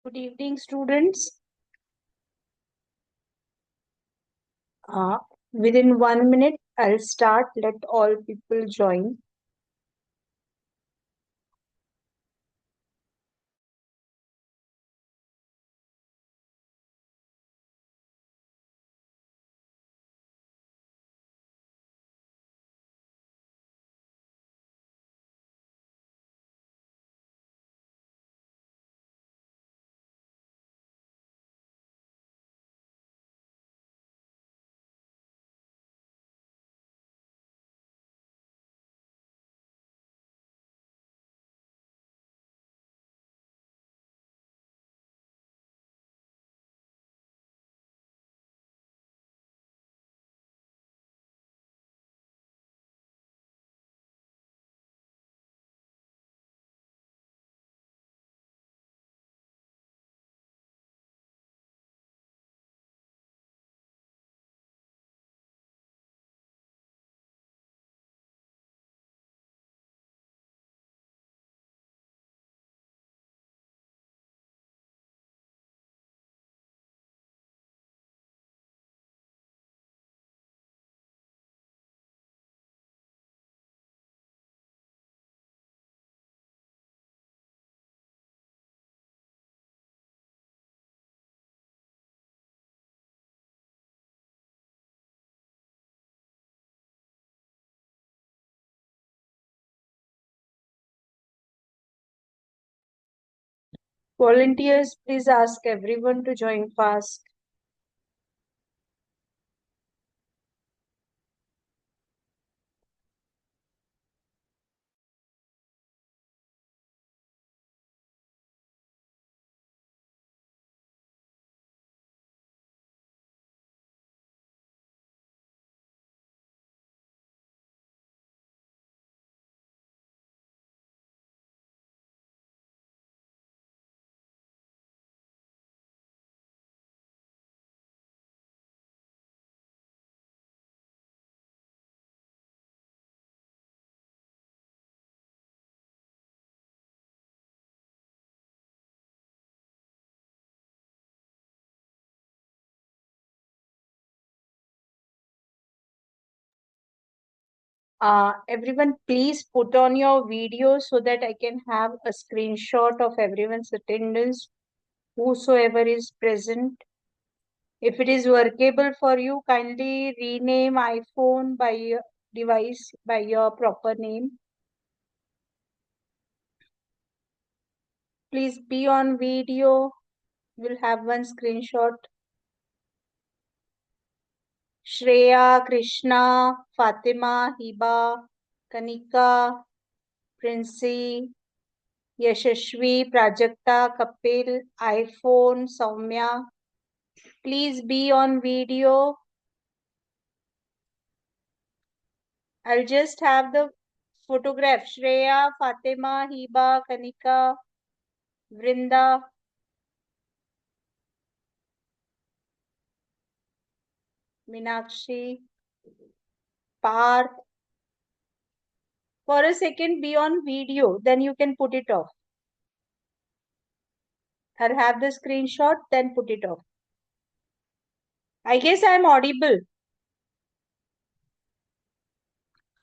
Good evening, students. Uh, Within 1 minute, I'll start. Let all people join. Volunteers, please ask everyone to join fast. Everyone, please put on your video so that I can have a screenshot of everyone's attendance, whosoever is present. If it is workable for you, kindly rename iPhone by your device by your proper name. Please be on video. We'll have one screenshot. Shreya, Krishna, Fatima, Hiba, Kanika, Princey, Yashashvi, Prajakta, Kapil, iPhone, Soumya. Please be on video. I'll just have the photograph. Shreya, Fatima, Hiba, Kanika, Vrinda. Meenakshi, Parth. For a second, be on video, then you can put it off. I'll have the screenshot, then put it off. I guess I'm audible.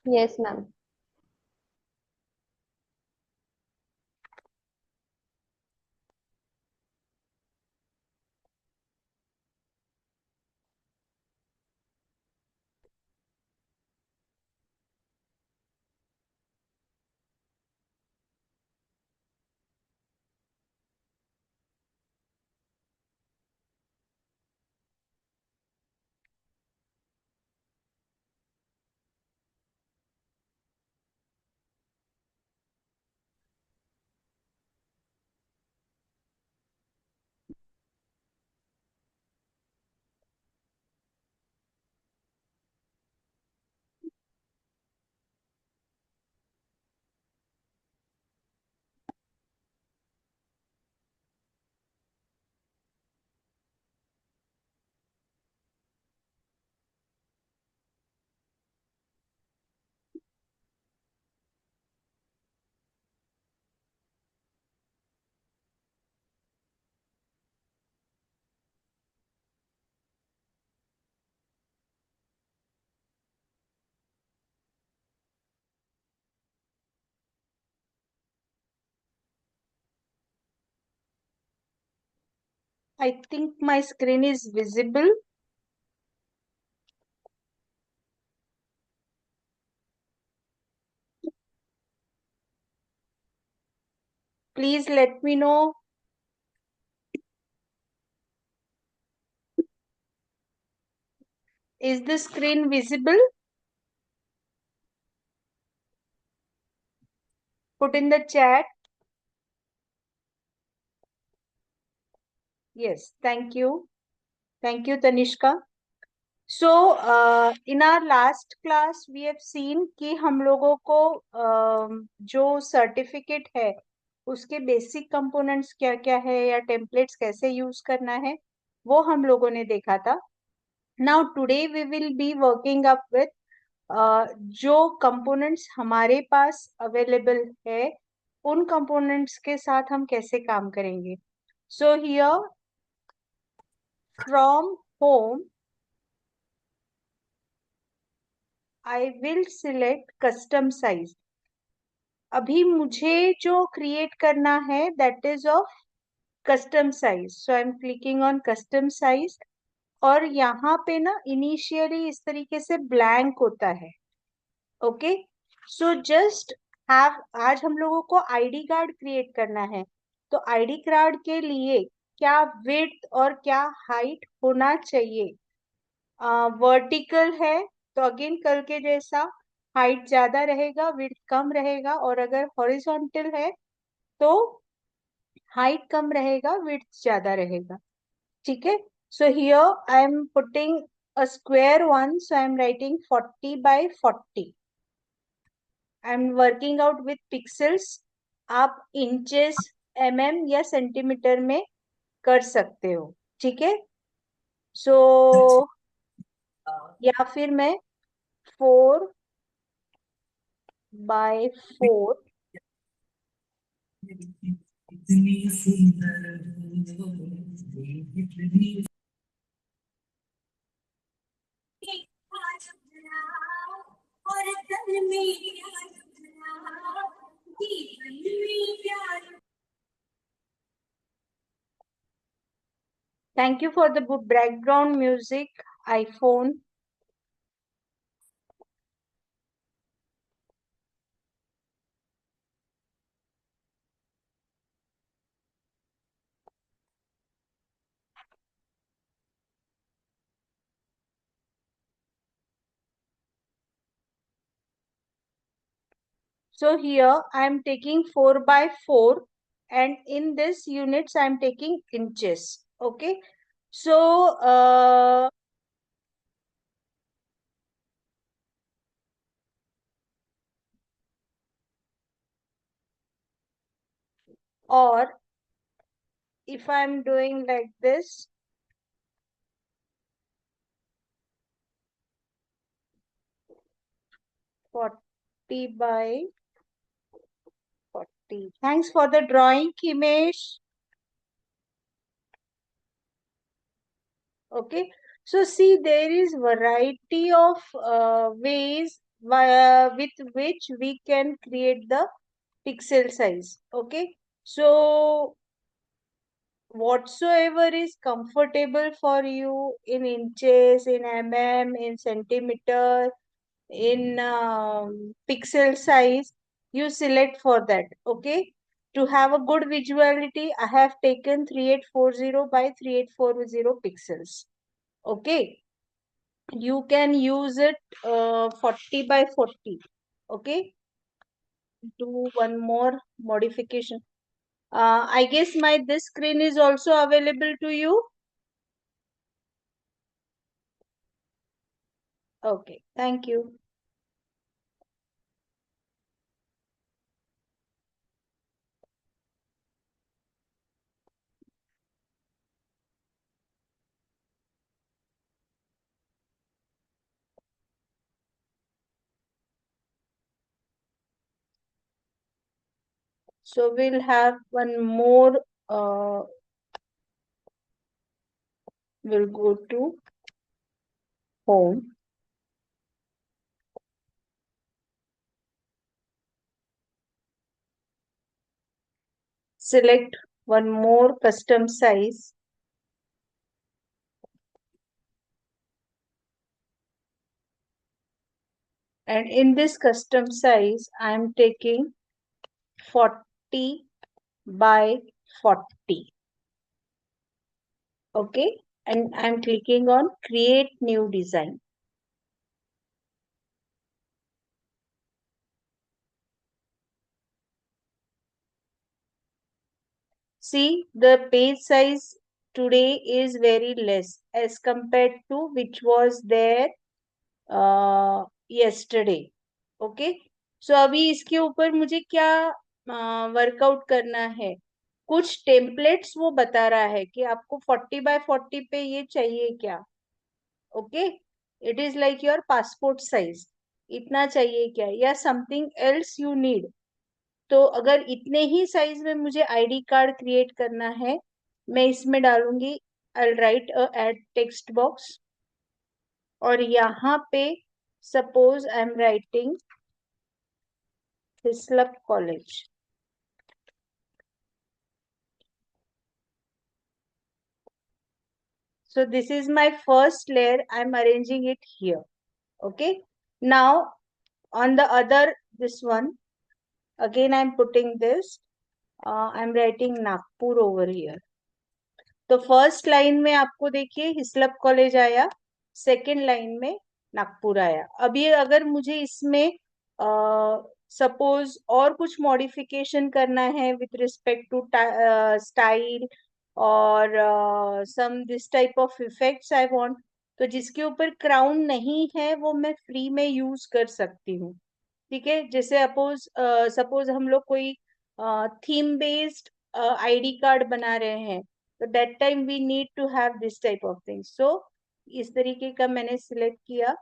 Yes, ma'am. I think my screen is visible. Please let me know. Is the screen visible? Put in the chat. Yes, thank you. Thank you, Tanishka. So, in our last class, we have seen कि हम लोगों को जो certificate है उसके basic components क्या क्या है या टेम्पलेट्स कैसे यूज करना है वो हम लोगों ने देखा था. Now today we will be working up with जो कंपोनेंट्स हमारे पास अवेलेबल है उन कंपोनेंट्स के साथ हम कैसे काम करेंगे. So here from home I will select custom size. अभी मुझे जो create करना है that is of custom size. So I'm clicking on custom size और यहाँ पे ना initially इस तरीके से blank होता है. Okay. So just have आज हम लोगों को ID card create करना है. तो ID card के लिए क्या width और क्या height होना चाहिए. वर्टिकल है तो अगेन कल के जैसा हाइट ज्यादा रहेगा विड्थ कम रहेगा और अगर हॉरिजॉन्टल है तो हाइट कम रहेगा विड्थ ज्यादा रहेगा. ठीक है. So here I am putting a square one so I am writing 40 by 40. I am working out with pixels. आप इंचेस या सेंटीमीटर में कर सकते हो. ठीक है. सो या फिर मैं 4 by 4 Thank you for the background music, iPhone. So here I am taking 4 by 4 and in this units I am taking inches. Okay. So or if I am doing like this, 40 by 40. Thanks for the drawing, Kimesh. Okay. So see, there is variety of ways with which we can create the pixel size. Okay. So whatsoever is comfortable for you in inches, in in centimeter, in pixel size, you select for that. Okay. To have a good visuality, I have taken 3840 by 3840 pixels. Okay. You can use it 40 by 40. Okay. Do one more modification. I guess my this screen is also available to you. Okay, thank you. So we'll have one more. We'll go to home. Select one more custom size. and in this custom size I am taking 40 by 40. Okay, and I'm clicking on create new design. See, the page size today is very less as compared to which was there yesterday. Okay, so अभी इसके ऊपर मुझे क्या workout करना है? कुछ templates वो बता रहा है कि आपको 40 बाय 40 पे ये चाहिए क्या. Okay, it is like your passport size, इतना चाहिए क्या, या समथिंग एल्स यू नीड. तो अगर इतने ही साइज में मुझे आईडी कार्ड क्रिएट करना है, मैं इसमें डालूंगी I write a add text box, और यहाँ पे suppose I am writing Hislop college. So this is my first layer. I'm arranging it here. Okay. Now on the other, this one, again I'm putting this. I'm writing Nagpur over here. तो first line में आपको देखिए हिस्लप college आया, second line में नागपुर आया. अब ये अगर मुझे इसमें सपोज और कुछ मॉडिफिकेशन करना है विथ रिस्पेक्ट टू स्टाइल और some this type of effects I want, तो जिसके ऊपर क्राउन नहीं है वो मैं फ्री में यूज कर सकती हूँ. ठीक है, जैसे सपोज हम लोग कोई थीम बेस्ड आईडी कार्ड बना रहे हैं, तो that time we need to have this type of things. So इस तरीके का मैंने सिलेक्ट किया.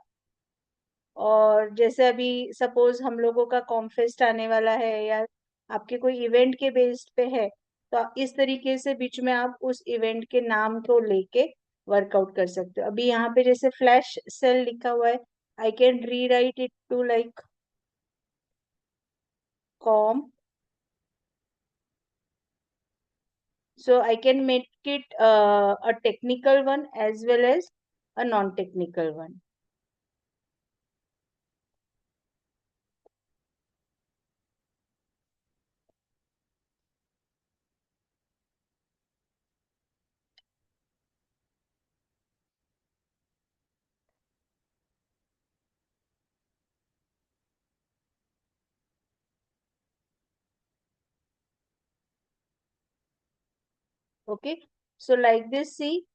और जैसे अभी सपोज हम लोगों का कॉमफेस्ट आने वाला है या आपके कोई इवेंट के बेस्ड पे है, तो इस तरीके से बीच में आप उस इवेंट के नाम को लेके वर्कआउट कर सकते हो. अभी यहाँ पे जैसे फ्लैश सेल लिखा हुआ है, I can rewrite it to like com. So I can make it a technical one as well as a non-technical one. Okay, so like this, see,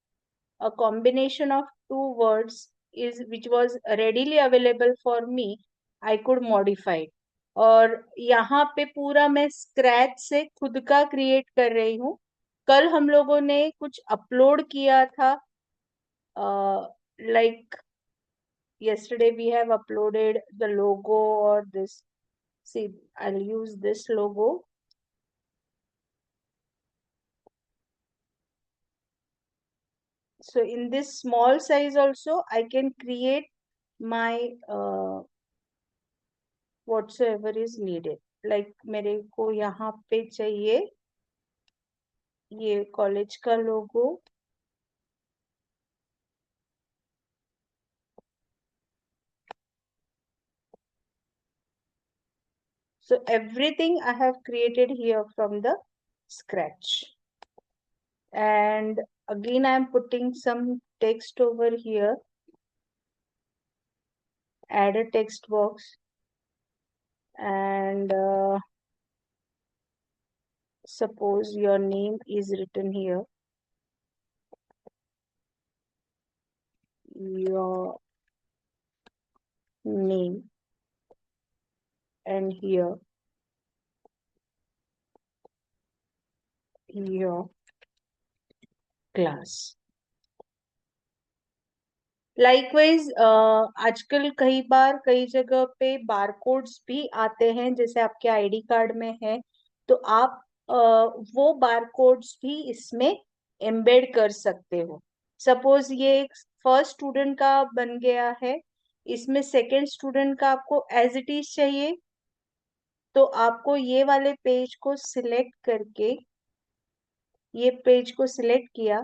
a combination of two words is which was readily available for me, I could modify it. और यहाँ पे पूरा मैं scratch से खुद का create कर रही हूँ. कल हम लोगों ने कुछ अपलोड किया था, like yesterday we have uploaded the logo or this. See, I'll use this logo. So in this small size also, I can create my whatsoever is needed. Like मेरे को यहाँ पे चाहिए ये कॉलेज का लोगो. So everything I have created here from the scratch. And again, I am putting some text over here. Add a text box. And suppose your name is written here. Your name. And here your class. Likewise आजकल कई बार कई जगह पे barcodes भी आते हैं, जैसे आपके आईडी कार्ड में है, तो आप वो बारकोड्स भी इसमें एम्बेड कर सकते हो. सपोज ये एक फर्स्ट स्टूडेंट का बन गया है, इसमें सेकंड स्टूडेंट का आपको एज इट इज चाहिए, तो आपको ये वाले पेज को सिलेक्ट करके, ये पेज को सिलेक्ट किया,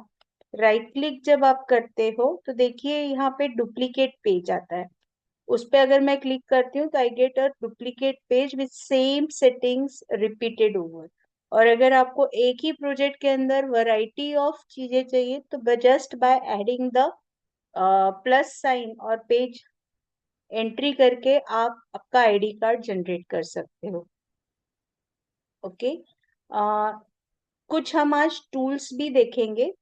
राइट क्लिक जब आप करते हो तो देखिए यहाँ पे डुप्लीकेट पेज आता है. उस पे अगर मैं क्लिक करती हूँ तो I get a duplicate page with same settings repeated over. और अगर आपको एक ही प्रोजेक्ट के अंदर वैरायटी ऑफ चीजें चाहिए तो just by adding the plus sign और पेज एंट्री करके आप आपका आईडी कार्ड जनरेट कर सकते हो। ओके। कुछ हम आज टूल्स भी देखेंगे।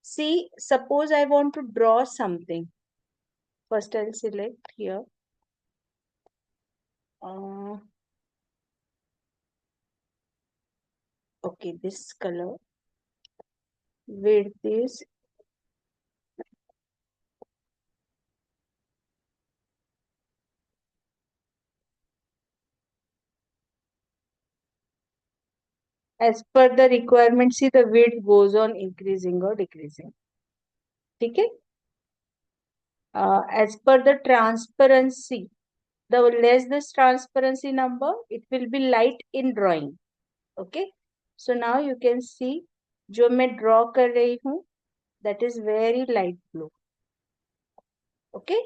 See, suppose I want to draw something. First I select here, okay, this color, width is as per the requirement. See, the width goes on increasing or decreasing. ठीक है? As per the transparency, the less this transparency number, it will be light in drawing. Okay, so now you can see जो मैं draw कर रही हूँ, that is very light blue. Okay,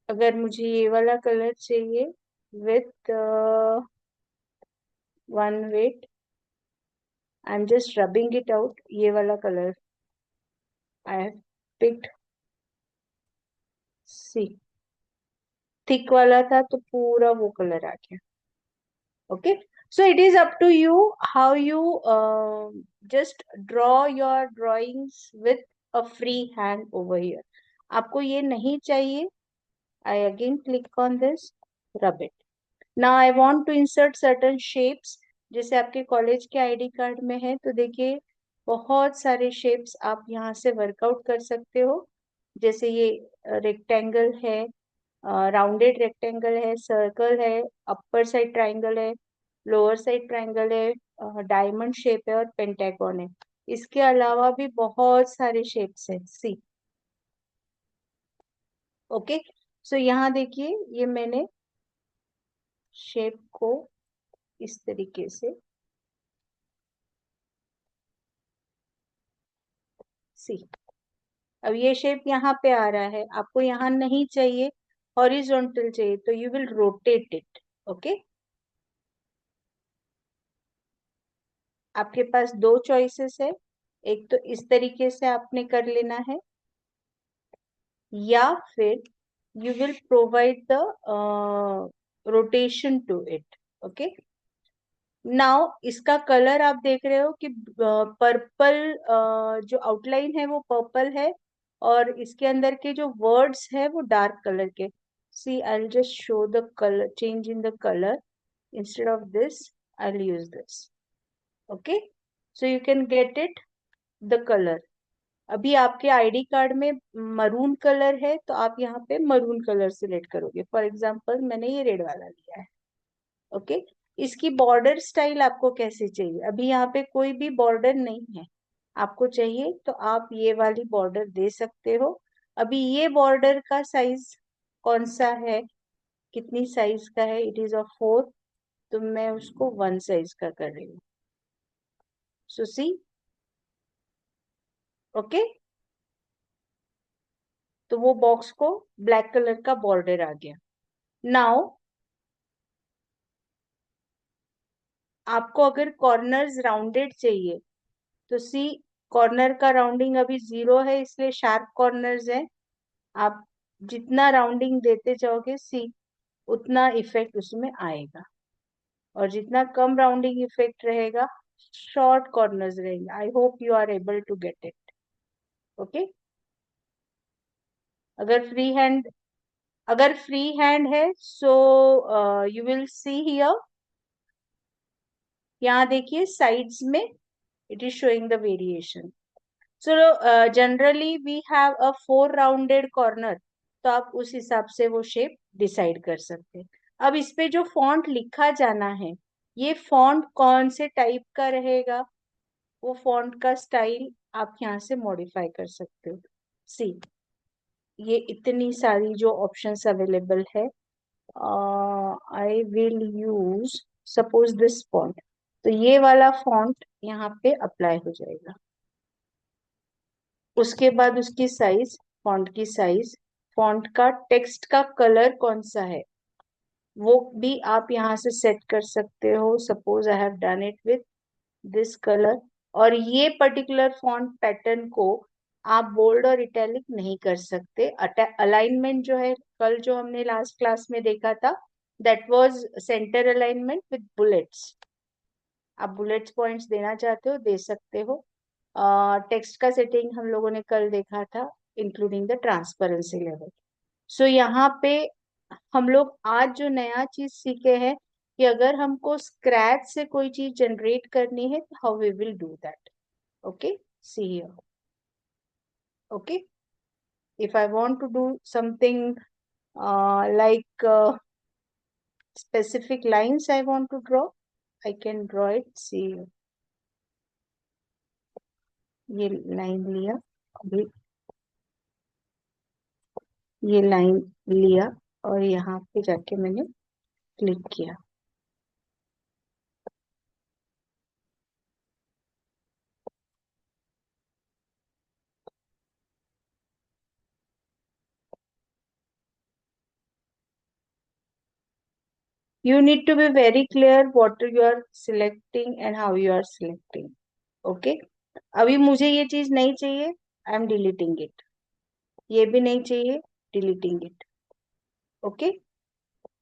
अगर मुझे ये वाला कलर चाहिए with one weight, I'm just rubbing it out. ये वाला colour I have picked. See, thick वाला था तो पूरा वो कलर आ गया। Okay, so it is up to you how you just draw your drawings with a free hand over here. आपको ये नहीं चाहिए, I again click on this, rub it. Now I want to insert certain shapes, जैसे आपके college के ID card में है, तो देखिए बहुत सारे शेप्स आप यहाँ से वर्कआउट कर सकते हो। जैसे ये रेक्टेंगल है, राउंडेड रेक्टेंगल है, सर्कल है, अपर साइड ट्राइंगल है, लोअर साइड ट्राइंगल है, डायमंड शेप है और पेंटागन है। इसके अलावा भी बहुत सारे शेप्स हैं। सी, ओके, सो यहाँ देखिए ये मैंने शेप को इस तरीके से, सी, अब ये शेप यहाँ पे आ रहा है, आपको यहाँ नहीं चाहिए, हॉरिजॉन्टल चाहिए, तो you will rotate it. Okay, आपके पास दो चॉइसेस है, एक तो इस तरीके से आपने कर लेना है, या फिर you will provide the rotation to it. Okay, now इसका कलर आप देख रहे हो कि पर्पल, जो आउटलाइन है वो पर्पल है, और इसके अंदर के जो वर्ड्स है वो डार्क कलर के। See, I will just show the colour change in the colour, instead of this I will use this. Okay, so you can get it the colour. अभी आपके आईडी कार्ड में maroon colour है तो आप यहाँ पे maroon colour select करोगे। For example मैंने ये रेड वाला लिया है। ओके, इसकी बॉर्डर स्टाइल आपको कैसे चाहिए? अभी यहाँ पे कोई भी बॉर्डर नहीं है, आपको चाहिए तो आप ये वाली बॉर्डर दे सकते हो। अभी ये बॉर्डर का साइज कौन सा है, कितनी साइज का है? इट इज ऑफ 4, तो मैं उसको 1 साइज का कर रही हूँ। सो सी, ओके, तो वो बॉक्स को ब्लैक कलर का बॉर्डर आ गया। नाउ आपको अगर कॉर्नर्स राउंडेड चाहिए तो सी, कॉर्नर का राउंडिंग अभी 0 है, इसलिए शार्प कॉर्नर्स है। आप जितना राउंडिंग देते जाओगे सी, उतना इफेक्ट उसमें आएगा, और जितना कम राउंडिंग इफेक्ट रहेगा, शॉर्ट कॉर्नर्स रहेंगे। I hope you are able to get it. Okay, अगर फ्री हैंड अगर फ्री हैंड है so you will see here, यहाँ देखिए साइड्स में it is showing the variation. So generally we have a 4 rounded corner, तो आप उस हिसाब से वो शेप डिसाइड कर सकते हैं। अब इस पे जो फॉन्ट लिखा जाना है, ये फॉन्ट कौन से टाइप का रहेगा, वो फॉन्ट का स्टाइल आप यहाँ से मॉडिफाई कर सकते हो। सी, ये इतनी सारी जो ऑप्शंस अवेलेबल है, आई will use suppose this font, तो ये वाला फॉन्ट यहाँ पे अप्लाई हो जाएगा। उसके बाद उसकी साइज फॉन्ट की साइज, फॉन्ट का टेक्स्ट का कलर कौन सा है वो भी आप यहाँ से सेट कर सकते हो. Suppose I have done it with this colour. और ये पर्टिकुलर फॉन्ट पैटर्न को आप बोल्ड और इटैलिक नहीं कर सकते. अलाइनमेंट जो है, कल जो हमने लास्ट क्लास में देखा था, that was centre alignment with bullets. आप बुलेट्स पॉइंट्स देना चाहते हो दे सकते हो. टेक्स्ट का सेटिंग हम लोगों ने कल देखा था, इंक्लूडिंग द ट्रांसपेरेंसी लेवल. सो यहाँ पे हम लोग आज जो नया चीज सीखे हैं कि अगर हमको स्क्रैच से कोई चीज जनरेट करनी है तो how we will do that. Okay, see here. Okay, if I want to do something like specific lines I want to draw, I can draw it. See, ये लाइन लिया, अभी ये लाइन लिया और यहाँ पे जाके मैंने क्लिक किया. You need to be very clear what you are selecting and how you are selecting. Okay, अभी मुझे ये चीज नहीं चाहिए, आई एम डिलीटिंग इट. ये भी नहीं चाहिए, डिलीटिंग इट. ओके,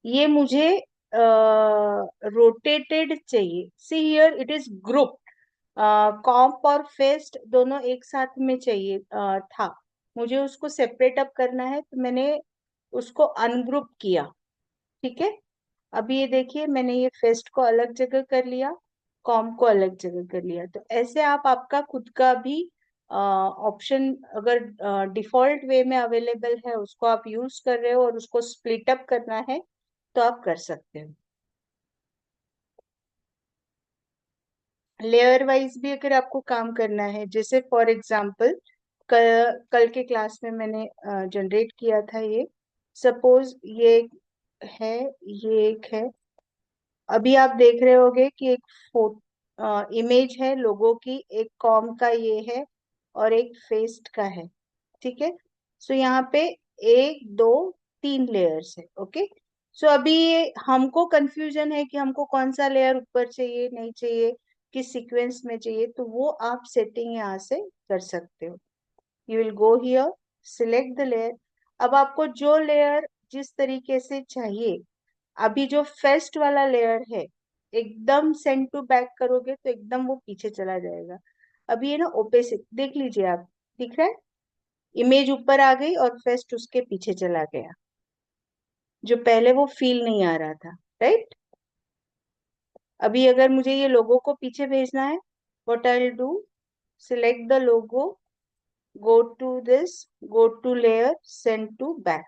ये मुझे रोटेटेड चाहिए. See here it is group. Comp और फेस्ट दोनों एक साथ में चाहिए था. मुझे उसको सेपरेट अप करना है तो मैंने उसको अनग्रुप किया. ठीक है, अभी ये देखिए मैंने ये फेस्ट को अलग जगह कर लिया, कॉम्प को अलग जगह कर लिया. तो ऐसे आप आपका खुद का भी ऑप्शन अगर डिफॉल्ट वे में अवेलेबल है उसको आप यूज कर रहे हो और उसको स्प्लिट अप करना है तो आप कर सकते हो. लेयर वाइज भी अगर आपको काम करना है, जैसे फॉर एग्जांपल कल के क्लास में मैंने जनरेट किया था ये. सपोज ये एक है, ये एक है. अभी आप देख रहे होगे कि एक इमेज है लोगो की, एक कॉम का ये है और एक फेस्ट का है. ठीक है, सो यहाँ पे एक दो तीन लेयर्स है. ओके, सो अभी ये हमको कंफ्यूजन है कि हमको कौन सा लेयर ऊपर चाहिए नहीं चाहिए, किस सीक्वेंस में चाहिए, तो वो आप सेटिंग यहाँ से कर सकते हो. You will go here, select the layer. अब आपको जो लेयर जिस तरीके से चाहिए, अभी जो फेस्ट वाला लेयर है एकदम सेंड टू बैक करोगे तो एकदम वो पीछे चला जाएगा. अभी ये ना ओपेसिक देख लीजिए आप, दिख रहा है, इमेज ऊपर आ गई और फेस्ट उसके पीछे चला गया, जो पहले वो फील नहीं आ रहा था. राइट, अभी अगर मुझे ये लोगो को पीछे भेजना है, what I will do, select the logo, go to this, go to layer, send to back.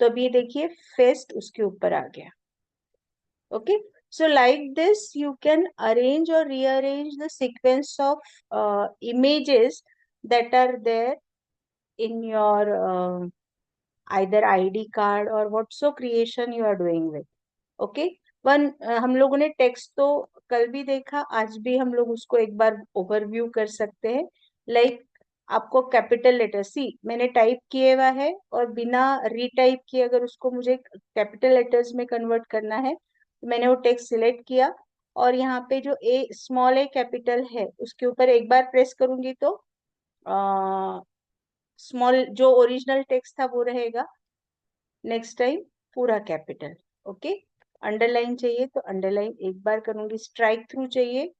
तो अभी देखिए फेस्ट उसके ऊपर आ गया. Okay, so like this you can arrange or rearrange the sequence of images that are there in your either ID card or whatso creation you are doing with. Okay, one हम लोगों ने text तो कल भी देखा, आज भी हम लोग उसको एक बार ओवरव्यू कर सकते हैं. लाइक आपको कैपिटल लेटर सी मैंने टाइप किए हुआ है और बिना रीटाइप किए अगर उसको मुझे कैपिटल लेटर्स में कन्वर्ट करना है तो मैंने वो टेक्स्ट सिलेक्ट किया और यहाँ पे जो ए स्मॉल ए कैपिटल है उसके ऊपर एक बार प्रेस करूंगी तो स्मॉल जो ओरिजिनल टेक्स्ट था वो रहेगा. नेक्स्ट टाइम पूरा कैपिटल. ओके, अंडरलाइन चाहिए तो अंडरलाइन एक बार करूंगी. स्ट्राइक थ्रू चाहिए,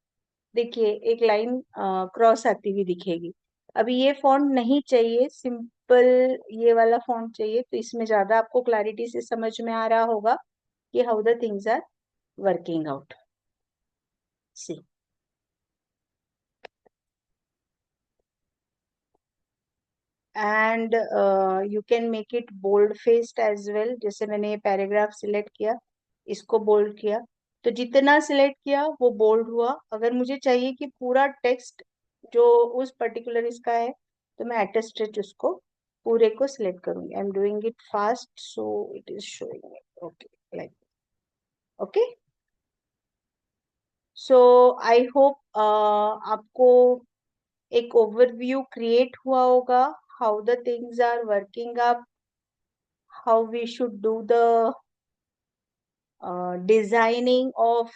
देखिए एक लाइन क्रॉस आती हुई दिखेगी. अभी ये फॉन्ट नहीं चाहिए, सिंपल ये वाला फॉन्ट चाहिए, तो इसमें ज्यादा आपको क्लैरिटी से समझ में आ रहा होगा कि how the things are working out. See, and you can make it bold faced as well. जैसे मैंने ये पैराग्राफ सिलेक्ट किया, इसको बोल्ड किया, तो जितना सिलेक्ट किया वो बोल्ड हुआ. अगर मुझे चाहिए कि पूरा टेक्स्ट जो उस पर्टिकुलर इसका है तो मैं एट स्ट्रेच उसको पूरे को सिलेक्ट करूंगी. I am doing it fast so it is showing. Okay, like okay. So I hope आपको एक ओवरव्यू क्रिएट हुआ होगा how the things are working up, how we should do the designing of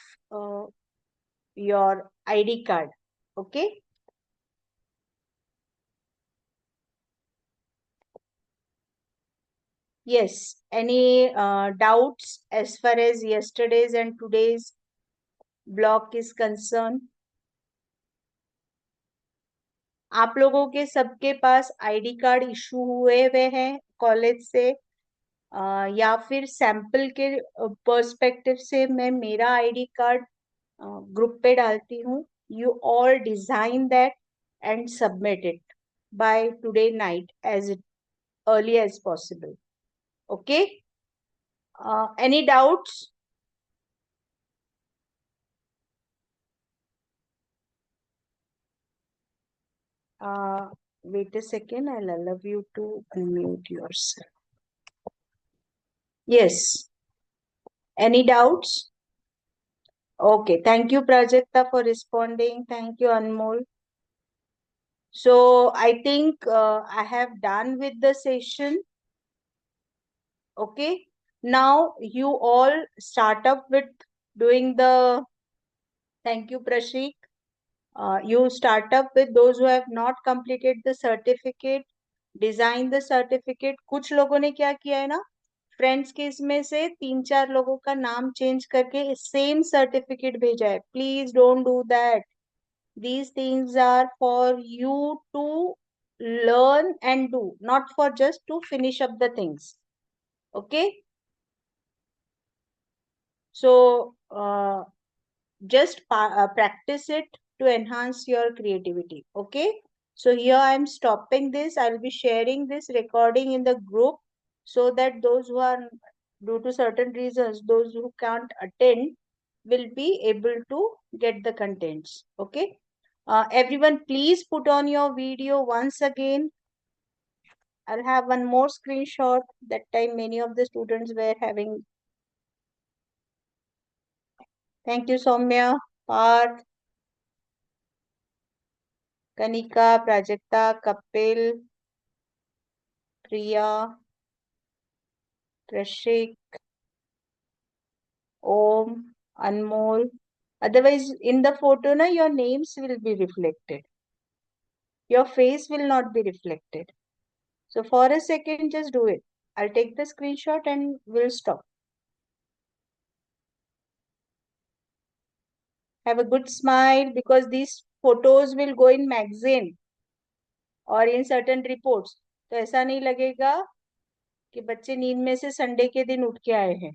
your ID card. Okay. Yes. Any doubts as far as yesterday's and today's block is concerned? आप लोगों के सबके पास ID card issue हुए हुए हैं college से, या फिर सैंपल के पर्सपेक्टिव से मैं मेरा आईडी कार्ड ग्रुप पे डालती हूँ. You all design that and submit it by today night as early as possible. Okay. Any doubts? Wait a second. I'll allow you to unmute yourself. Yes. Any doubts? Okay. Thank you, Prajakta, for responding. Thank you, Anmol. So I think I have done with the session. Okay. Now you all start up with doing the. Thank you, Prashik. You start up with those who have not completed the certificate, design the certificate. कुछ लोगों ने क्या किया है ना, friends के इसमें से 3-4 लोगों का नाम चेंज करके सेम सर्टिफिकेट भेजा है. Please don't do that. These things are for you to learn and do, not for just to finish up the things. Okay. So just practice it to enhance your creativity. Okay. So here I am stopping this. I'll be sharing this recording in the group so that those who are, due to certain reasons, those who can't attend will be able to get the contents. Okay. Everyone, please put on your video once again. I'll have one more screenshot. That time many of the students were having. Thank you, Soumya, Parth, Kanika, Prajakta, Kapil, Priya, Prashik, Om, Anmol. Otherwise, in the photo, na, your names will be reflected. Your face will not be reflected. So for a second, just do it. I'll take the screenshot and we'll stop. Have a good smile because these photos will go in magazine और in certain reports. तो ऐसा नहीं लगेगा कि बच्चे नींद में से संडे के दिन उठ के आए हैं.